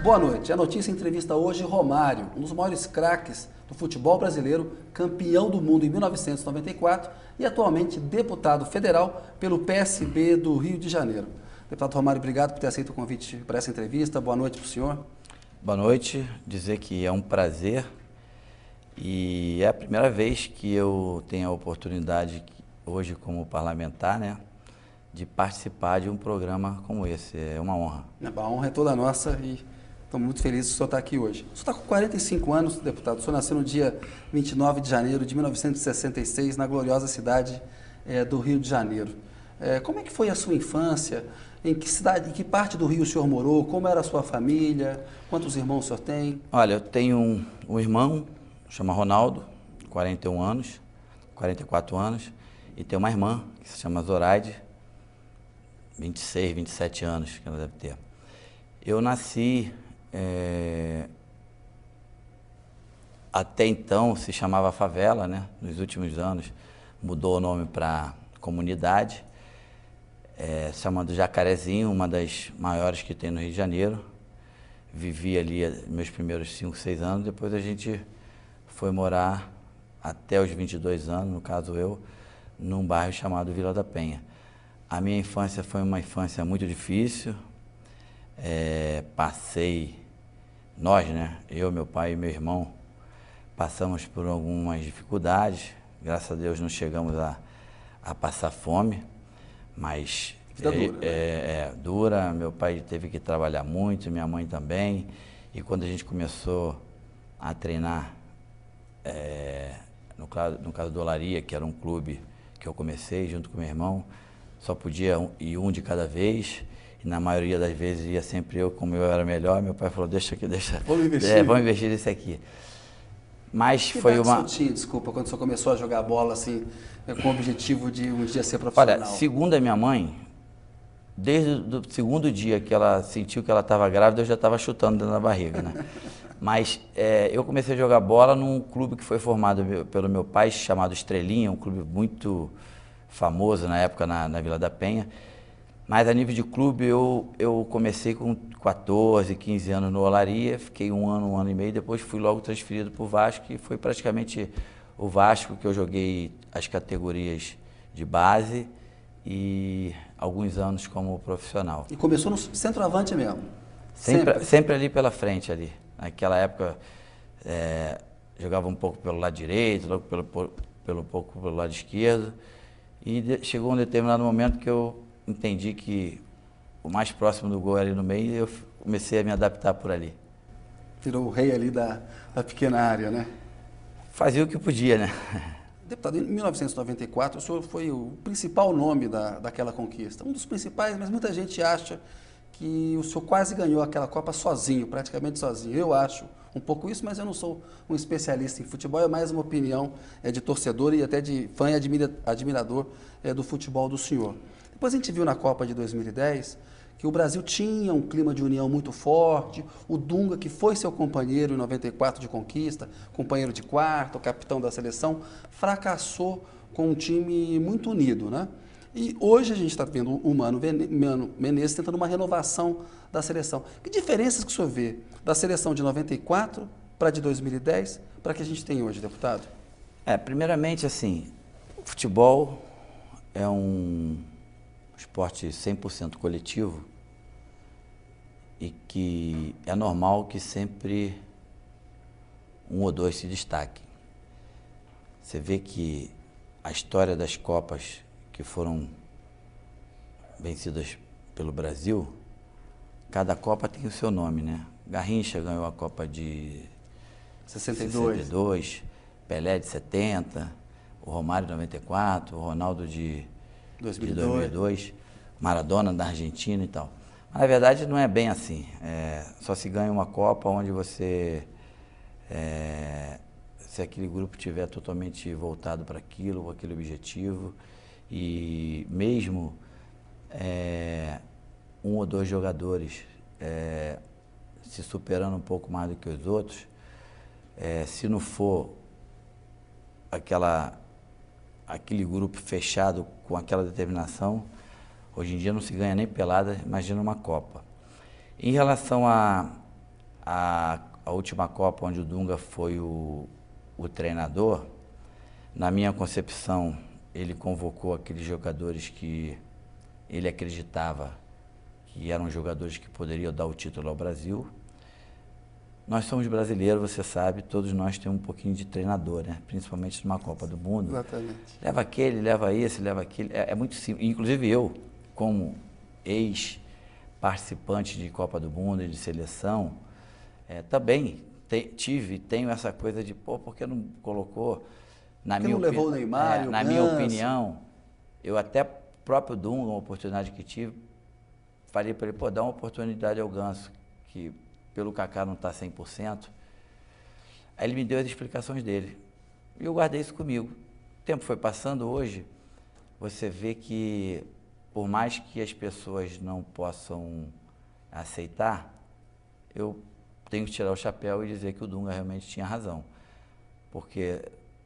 Boa noite. A notícia entrevista hoje Romário, um dos maiores craques do futebol brasileiro, campeão do mundo em 1994 e atualmente deputado federal pelo PSB do Rio de Janeiro. Deputado Romário, obrigado por ter aceito o convite para essa entrevista. Boa noite para o senhor. Boa noite. Dizer que é um prazer e é a primeira vez que eu tenho a oportunidade hoje como parlamentar, né, de participar de um programa como esse. É uma honra. A honra é toda nossa e estamos muito felizes que o senhor está aqui hoje. O senhor está com 45 anos, deputado. O senhor nasceu no dia 29 de janeiro de 1966, na gloriosa cidade do Rio de Janeiro. Como é que foi a sua infância? Em que cidade, em que parte do Rio o senhor morou? Como era a sua família? Quantos irmãos o senhor tem? Olha, eu tenho um irmão, chama Ronaldo, 41 anos, 44 anos, e tenho uma irmã, que se chama Zoraide, 26, 27 anos que ela deve ter. Eu nasci, até então se chamava favela, né? Nos últimos anos mudou o nome para comunidade, chamando Jacarezinho, uma das maiores que tem no Rio de Janeiro. Vivi ali meus primeiros 5, 6 anos, depois a gente foi morar até os 22 anos, no caso eu, num bairro chamado Vila da Penha. A minha infância foi uma infância muito difícil, nós, né, eu, meu pai e meu irmão, passamos por algumas dificuldades, graças a Deus não chegamos a passar fome, mas vida dura, dura. Meu pai teve que trabalhar muito, minha mãe também, e quando a gente começou a treinar, no caso do Olaria, que era um clube que eu comecei junto com meu irmão, só podia ir um de cada vez, e na maioria das vezes ia sempre eu, como eu era melhor. Meu pai falou, deixa aqui, vamos investir. Vamos investir nesse aqui. Mas que foi uma... Que tinha, desculpa, quando o senhor começou a jogar bola assim, com o objetivo de um dia ser profissional? Olha, segundo a minha mãe, desde o segundo dia que ela sentiu que ela estava grávida, eu já estava chutando dentro da barriga, né? Mas eu comecei a jogar bola num clube que foi formado pelo meu pai, chamado Estrelinha, um clube muito famoso na época na Vila da Penha. Mas a nível de clube eu comecei com 14, 15 anos no Olaria, fiquei um ano e meio, depois fui logo transferido para o Vasco, e foi praticamente o Vasco que eu joguei as categorias de base e alguns anos como profissional. E começou no centroavante mesmo? Sempre ali pela frente ali. Naquela época jogava um pouco pelo lado direito, logo um pouco pelo lado esquerdo, e chegou um determinado momento que eu entendi que o mais próximo do gol era ali no meio, e eu comecei a me adaptar por ali. Virou o rei ali da pequena área, né? Fazia o que podia, né? Deputado, em 1994 o senhor foi o principal nome daquela conquista. Um dos principais, mas muita gente acha que o senhor quase ganhou aquela Copa sozinho, praticamente sozinho. Eu acho um pouco isso, mas eu não sou um especialista em futebol, é mais uma opinião de torcedor e até de fã e admirador do futebol do senhor. Depois a gente viu na Copa de 2010 que o Brasil tinha um clima de união muito forte. O Dunga, que foi seu companheiro em 94 de conquista, companheiro de quarto, capitão da seleção, fracassou com um time muito unido, né? E hoje a gente está vendo o Mano Menezes tentando uma renovação da seleção. Que diferenças que o senhor vê da seleção de 94 para de 2010 para que a gente tem hoje, deputado? Primeiramente, assim, o futebol é um esporte 100% coletivo e que é normal que sempre um ou dois se destaquem. Você vê que a história das Copas que foram vencidas pelo Brasil, cada Copa tem o seu nome, né? Garrincha ganhou a Copa de 62, Pelé de 70, o Romário de 94, o Ronaldo de 2002, Maradona da Argentina e tal. Mas, na verdade, não é bem assim. Só se ganha uma Copa onde você, se aquele grupo estiver totalmente voltado para aquilo, com aquele objetivo, e mesmo um ou dois jogadores se superando um pouco mais do que os outros, se não for aquele grupo fechado com aquela determinação, hoje em dia não se ganha nem pelada, imagina uma Copa. Em relação a última Copa onde o Dunga foi o treinador, na minha concepção, ele convocou aqueles jogadores que ele acreditava que eram jogadores que poderiam dar o título ao Brasil. Nós somos brasileiros, você sabe, todos nós temos um pouquinho de treinador, né? Principalmente numa Copa do Mundo. Exatamente. Leva aquele, leva esse, leva aquele. É muito simples. Inclusive eu, como ex-participante de Copa do Mundo e de seleção, também tenho essa coisa de, por que não colocou? Por que não levou o Neymar e o Na minha opinião, eu até próprio Dunga, uma oportunidade que tive, falei para ele, dá uma oportunidade ao Ganso, que pelo Kaká não está 100%. Aí ele me deu as explicações dele. E eu guardei isso comigo. O tempo foi passando, hoje você vê que, por mais que as pessoas não possam aceitar, eu tenho que tirar o chapéu e dizer que o Dunga realmente tinha razão. Porque,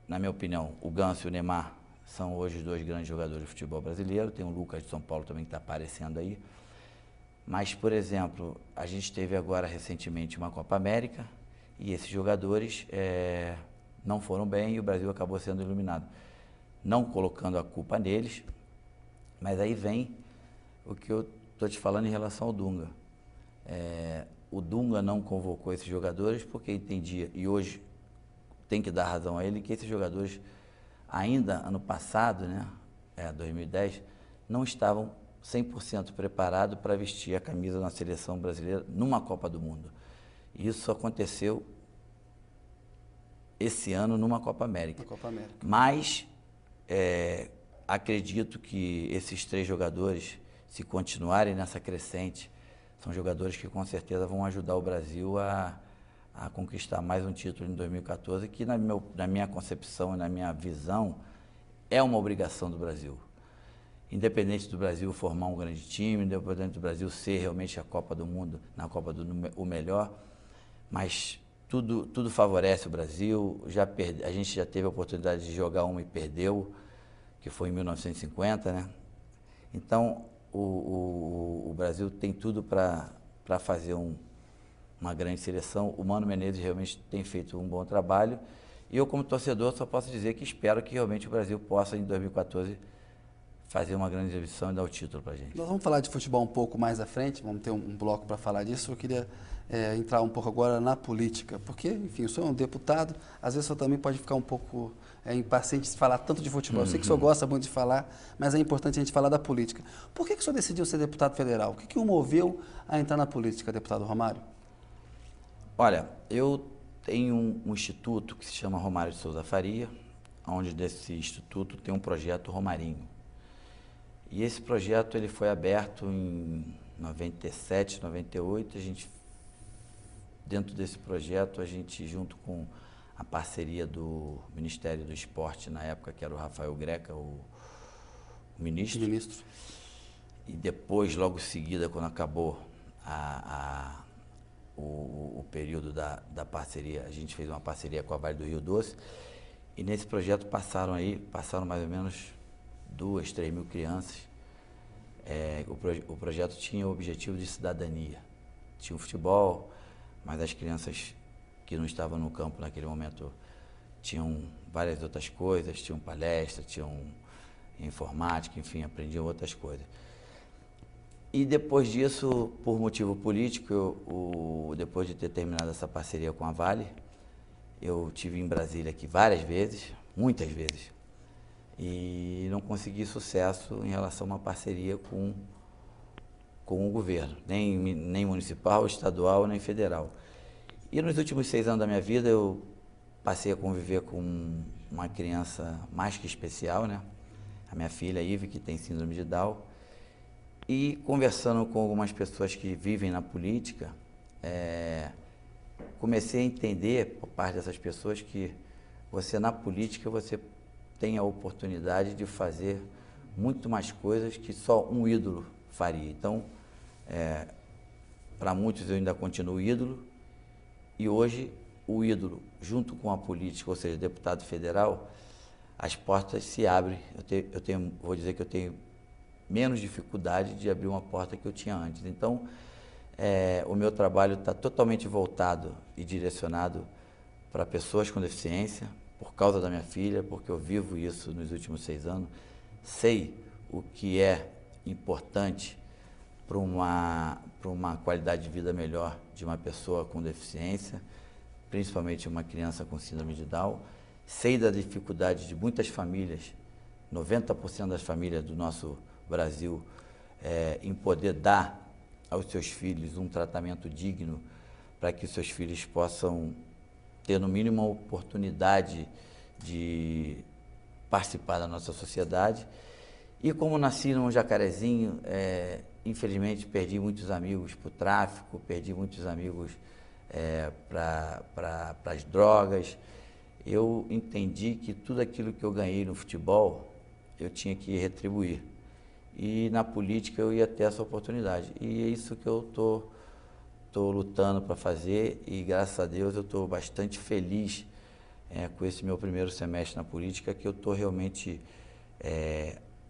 na minha opinião, o Ganso e o Neymar são hoje os dois grandes jogadores de futebol brasileiro. Tem o Lucas de São Paulo também que está aparecendo aí. Mas, por exemplo, a gente teve agora recentemente uma Copa América e esses jogadores não foram bem e o Brasil acabou sendo eliminado. Não colocando a culpa neles, mas aí vem o que eu estou te falando em relação ao Dunga. O Dunga não convocou esses jogadores porque entendia, e hoje tem que dar razão a ele, que esses jogadores ainda ano passado, né, 2010, não estavam 100% preparado para vestir a camisa da seleção brasileira numa Copa do Mundo. Isso aconteceu esse ano numa Copa América. Mas acredito que esses 3 jogadores, se continuarem nessa crescente, são jogadores que com certeza vão ajudar o Brasil a conquistar mais um título em 2014, que na minha concepção e na minha visão é uma obrigação do Brasil. Independente do Brasil formar um grande time, independente do Brasil ser realmente a Copa do Mundo, na Copa do Mundo o melhor, mas tudo favorece o Brasil. A gente já teve a oportunidade de jogar uma e perdeu, que foi em 1950, né? Então, o Brasil tem tudo para fazer uma grande seleção. O Mano Menezes realmente tem feito um bom trabalho. E eu, como torcedor, só posso dizer que espero que realmente o Brasil possa, em 2014, fazer uma grande exibição e dar o título para a gente. Nós vamos falar de futebol um pouco mais à frente, vamos ter um bloco para falar disso. Eu queria entrar um pouco agora na política, porque, enfim, o senhor é um deputado, às vezes o senhor também pode ficar um pouco impaciente de falar tanto de futebol. Eu sei que o senhor gosta muito de falar, mas é importante a gente falar da política. Por que o senhor decidiu ser deputado federal? O que o moveu a entrar na política, deputado Romário? Olha, eu tenho um instituto que se chama Romário de Souza Faria, onde desse instituto tem um projeto Romarinho. E esse projeto ele foi aberto em 97, 98. Dentro desse projeto, a gente, junto com a parceria do Ministério do Esporte, na época, que era o Rafael Greca, o ministro. E depois, logo em seguida, quando acabou o período da parceria, a gente fez uma parceria com a Vale do Rio Doce. E nesse projeto passaram mais ou menos 2, 3 mil crianças. O projeto tinha o objetivo de cidadania. Tinha o futebol, mas as crianças que não estavam no campo naquele momento tinham várias outras coisas, tinham palestra, tinham informática, enfim, aprendiam outras coisas. E depois disso, por motivo político, depois de ter terminado essa parceria com a Vale, eu estive em Brasília aqui várias vezes, muitas vezes, e não consegui sucesso em relação a uma parceria com o governo, nem municipal, estadual, nem federal. E nos últimos 6 anos da minha vida, eu passei a conviver com uma criança mais que especial, né? A minha filha, Ive, que tem síndrome de Down. E conversando com algumas pessoas que vivem na política, comecei a entender, por parte dessas pessoas, que na política, você tem a oportunidade de fazer muito mais coisas que só um ídolo faria. Então, para muitos eu ainda continuo ídolo, e hoje o ídolo, junto com a política, ou seja, deputado federal, as portas se abrem. Vou dizer que eu tenho menos dificuldade de abrir uma porta que eu tinha antes. Então, o meu trabalho está totalmente voltado e direcionado para pessoas com deficiência, por causa da minha filha, porque eu vivo isso nos últimos 6 anos. Sei o que é importante para uma qualidade de vida melhor de uma pessoa com deficiência, principalmente uma criança com síndrome de Down. Sei da dificuldade de muitas famílias, 90% das famílias do nosso Brasil, em poder dar aos seus filhos um tratamento digno para que os seus filhos possam ter, no mínimo, a oportunidade de participar da nossa sociedade. E como nasci num Jacarezinho, infelizmente perdi muitos amigos para o tráfico, perdi muitos amigos para as drogas. Eu entendi que tudo aquilo que eu ganhei no futebol, eu tinha que retribuir. E na política eu ia ter essa oportunidade. E é isso que eu estou lutando para fazer, e graças a Deus eu estou bastante feliz com esse meu primeiro semestre na política, que eu estou realmente,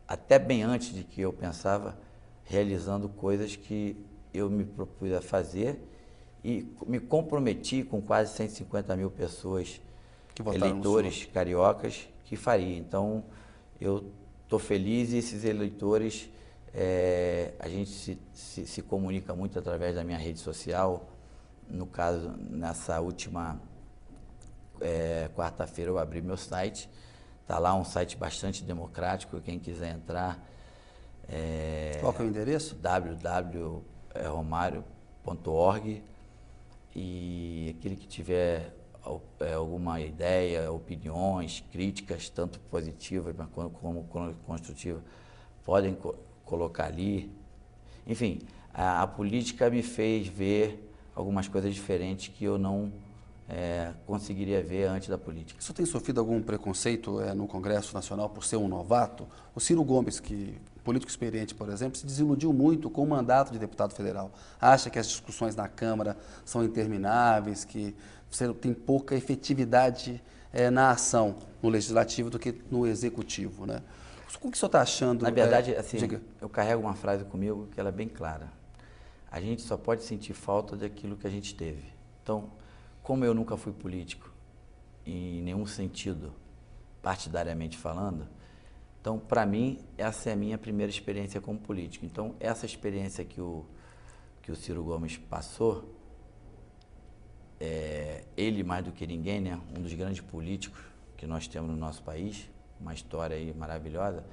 até bem antes de que eu pensava, realizando coisas que eu me propus a fazer e me comprometi com quase 150 mil pessoas, eleitores cariocas, que faria. Então, eu estou feliz, e esses eleitores, a gente se comunica muito através da minha rede social. No caso, nessa última quarta-feira eu abri meu site, está lá um site bastante democrático, quem quiser entrar. Qual que é o endereço? www.romario.org, e aquele que tiver alguma ideia, opiniões, críticas, tanto positivas como construtivas, podem colocar ali. Enfim, a política me fez ver algumas coisas diferentes que eu não conseguiria ver antes da política. O senhor tem sofrido algum preconceito no Congresso Nacional por ser um novato? O Ciro Gomes, que político experiente, por exemplo, se desiludiu muito com o mandato de deputado federal. Acha que as discussões na Câmara são intermináveis, que você tem pouca efetividade na ação no Legislativo do que no Executivo, né? O que o senhor está achando? Na verdade, assim, eu carrego uma frase comigo que ela é bem clara. A gente só pode sentir falta daquilo que a gente teve. Então, como eu nunca fui político, em nenhum sentido, partidariamente falando, então, para mim, essa é a minha primeira experiência como político. Então, essa experiência que o Ciro Gomes passou, ele mais do que ninguém, né, um dos grandes políticos que nós temos no nosso país, uma história aí maravilhosa,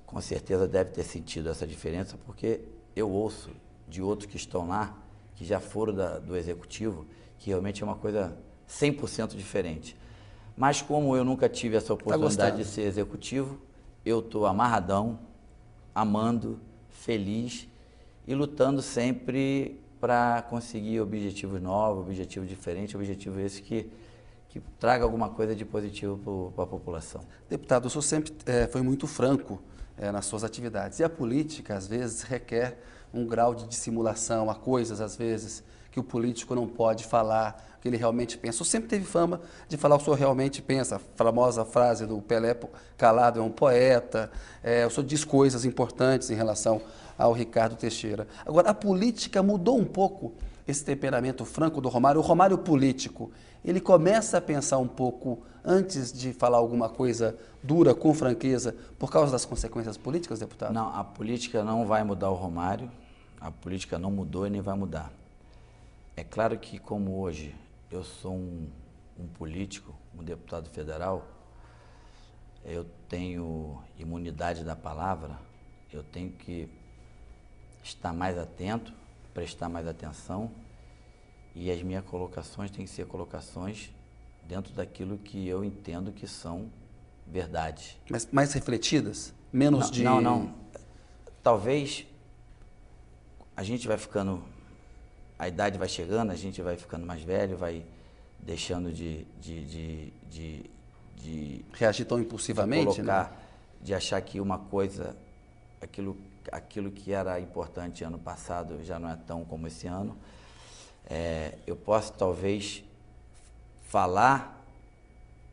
com certeza deve ter sentido essa diferença, porque eu ouço de outros que estão lá, que já foram do Executivo, que realmente é uma coisa 100% diferente. Mas como eu nunca tive essa oportunidade de ser executivo, eu estou amarradão, amando, feliz e lutando sempre para conseguir objetivos novos, objetivos diferentes, objetivos esses que traga alguma coisa de positivo para a população. Deputado, o senhor sempre foi muito franco nas suas atividades. E a política, às vezes, requer um grau de dissimulação, há coisas, às vezes, que o político não pode falar, o que ele realmente pensa. O senhor sempre teve fama de falar o que o senhor realmente pensa. A famosa frase do Pelé, calado é um poeta. O senhor diz coisas importantes em relação ao Ricardo Teixeira. Agora, a política mudou um pouco esse temperamento franco do Romário. O Romário político, ele começa a pensar um pouco antes de falar alguma coisa dura, com franqueza, por causa das consequências políticas, deputado? Não, a política não vai mudar o Romário, a política não mudou e nem vai mudar. É claro que, como hoje eu sou um político, um deputado federal, eu tenho imunidade da palavra, eu tenho que estar mais atento, prestar mais atenção, e as minhas colocações têm que ser colocações dentro daquilo que eu entendo que são verdades. Mas mais refletidas? Menos de... Não. Talvez a gente vai ficando... A idade vai chegando, a gente vai ficando mais velho, vai deixando de reagir tão impulsivamente, né? De achar que uma coisa, aquilo que era importante ano passado já não é tão como esse ano. Eu posso talvez falar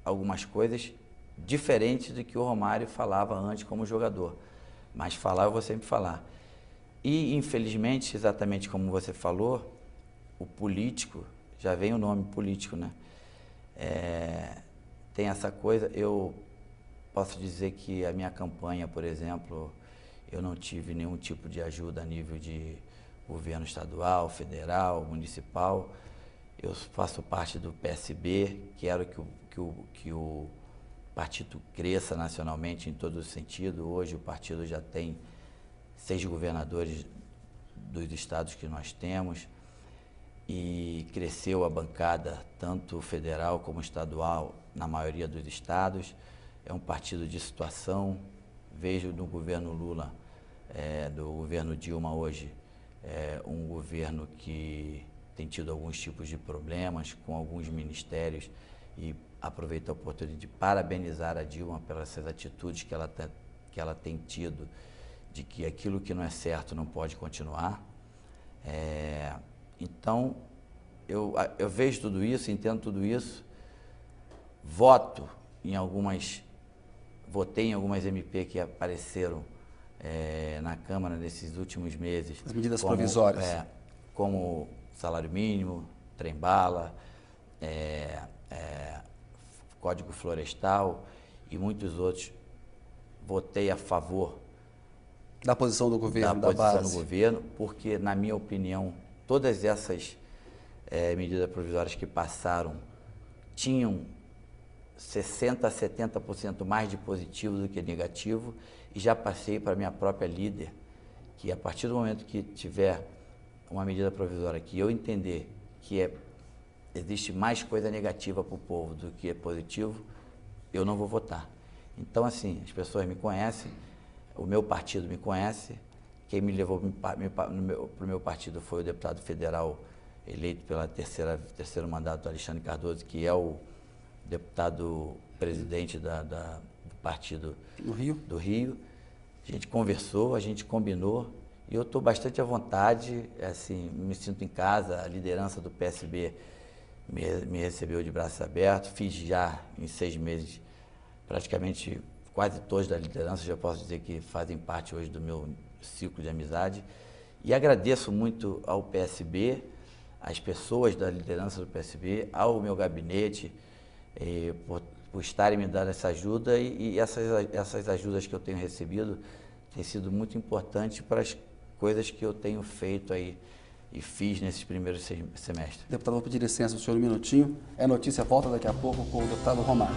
algumas coisas diferentes do que o Romário falava antes como jogador, mas falar eu vou sempre falar. E, infelizmente, exatamente como você falou, o político, já vem o nome político, né? Tem essa coisa, eu posso dizer que a minha campanha, por exemplo, eu não tive nenhum tipo de ajuda a nível de governo estadual, federal, municipal. Eu faço parte do PSB, quero que o partido cresça nacionalmente em todo sentido. Hoje o partido já tem 6 governadores dos estados que nós temos e cresceu a bancada tanto federal como estadual na maioria dos estados. É um partido de situação. Vejo no governo Lula, do governo Dilma hoje, um governo que tem tido alguns tipos de problemas com alguns ministérios, e aproveito a oportunidade de parabenizar a Dilma pelas atitudes que ela tem tido, de que aquilo que não é certo não pode continuar. Então, eu vejo tudo isso, entendo tudo isso, votei em algumas MP que apareceram na Câmara nesses últimos meses. As medidas provisórias. Como salário mínimo, trem-bala, Código Florestal e muitos outros. Votei a favor da posição do governo, da posição do governo, porque, na minha opinião, todas essas medidas provisórias que passaram tinham 60% a 70% mais de positivo do que negativo, e já passei para a minha própria líder que, a partir do momento que tiver uma medida provisória que eu entender que existe mais coisa negativa para o povo do que positivo, eu não vou votar. Então, assim, as pessoas me conhecem, o meu partido me conhece, quem me levou para o meu partido foi o deputado federal eleito pela terceiro mandato do Alexandre Cardoso, que é o deputado presidente do partido do Rio. A gente conversou, a gente combinou, e eu estou bastante à vontade, assim, me sinto em casa. A liderança do PSB me recebeu de braços abertos. Fiz já em 6 meses praticamente quase todos da liderança, já posso dizer que fazem parte hoje do meu ciclo de amizade, e agradeço muito ao PSB, às pessoas da liderança do PSB, ao meu gabinete, por estarem me dando essa ajuda, e essas ajudas que eu tenho recebido têm sido muito importantes para as coisas que eu tenho feito aí e fiz nesses primeiros semestres. Deputado, vou pedir licença do senhor um minutinho. É notícia, volta daqui a pouco com o deputado Romário.